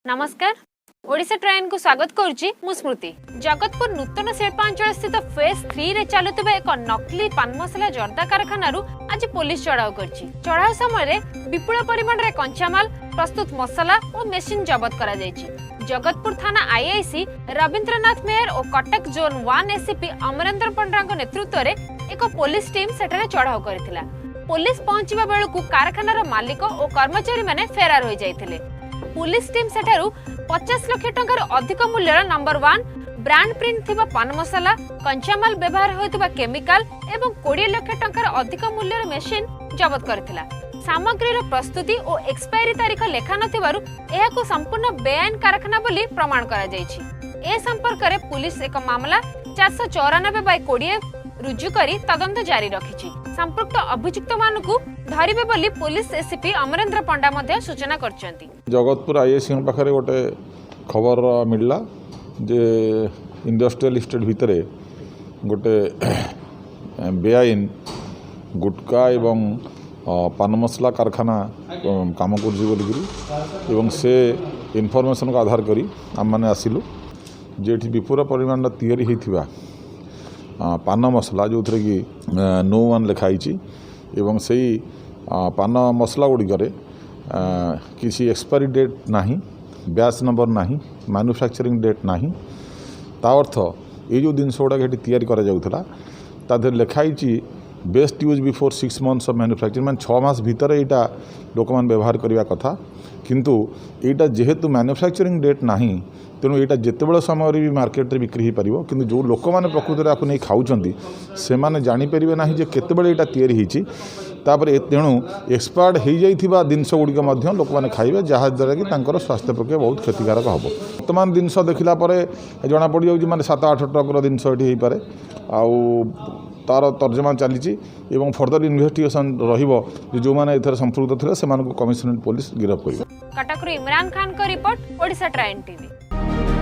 नमस्कार ओडिशा ट्रेन को स्वागत करुच्ची मु स्मृति। जगतपुर नूतन शिल्पांचल स्थित फेज 3 रे चालुतबा एक नकली पान मसला जर्दा कारखाना आज पुलिस चढ़ाऊ करछि। चढ़ाऊ समय विपुल परिमाण रे कंचामाल प्रस्तुत मसला और मेसिन जबत करा जायछि। जगतपुर थाना आईआईसी रविंद्रनाथ मेयर और कटक जोन 1 एसीपी अमरेंद्र पंडा नेतृत्व में एक पुलिस टीम सेठारे चढ़ाऊ करथिला। पुलिस पहुंचबा बेलकु कारखानार मालिक और कर्मचारी माने फेरार हो जाइथिले। पुलिस टीम सेठारु 50 लाख टंकार अधिक मूल्यर नंबर 1 ब्रांड प्रिंट थिबा पान मसला, कंचामाल व्यवहार होइतबा केमिकल एवं 20 लाख टंकार अधिक मूल्यर मेशिन जबत करथिला। सामग्रीर प्रस्तुति और एक्सपायरी तारीख लेखा नथिबारु एहाको संपूर्ण बेआईन कारखाना बोली प्रमाण करा जायछि। ए संपर्क रे पुलिस एक मामला 494/20 रुजु करी तदंत जारी रखिछि। संपृक्त अभियुक्त मानकु धरिबे बोली पुलिस एसीपी अमरेंद्र पंडा मध्ये सूचना करछन्ती। जगतपुर आईएसी पाखरे गोटे खबर मिलला जे इंडस्ट्रियल स्टेट भितरे गोटे बेआईन गुटका एवं पान मसला कारखाना काम कर से इनफॉरमेशन को आधार करी आम मैंने आसिलु जेठी विपुल परिमाण तैयारी होइथिबा पान मसला जो थे कि नो 1 लिखाई एवं से पान मसला गुड़िक किसी एक्सपायरी डेट नहीं, बैच नंबर नहीं, मैन्युफैक्चरिंग डेट नहीं। ता अर्थ ये जो जिनस गुड़ाक तैयारी करा जाउथला ता देहरे लिखाई best use before 6 months of manufacturing मान 6 मास भितर यहाँ लोक मैंने व्यवहार करने कथा किंतु यहाँ जेहेतु मैन्युफैक्चरिंग डेट नहीं तेणु यहाँ जिते समय भी मार्केट रे बिक्री हो पार कि जो लोक मैंने प्रकृति आपको नहीं खाऊँच से मैंने जानीपर ना जे केतबेले यहाँ तैयारी होती तेणु एक्सपायर्ड हो जाइथिबा जिनस गुड़िक लोक मैंने खाइबे जहाँद्वारा कि स्वास्थ्य पक्ष बहुत क्षतिकारक हम। वर्तमान जिनस देखला जना पड़ जाऊँ माने 7-8 ट्रक जिनस ये पारे आउ तार तर्जमा चली फर्दर इन्वेस्टिगेशन जो मैंने एथर संपृक्त थे से कमिशनरेट पुलिस गिरफ्त कर। कटक इमरान खान का रिपोर्ट ओडिशा ट्रेन टीवी।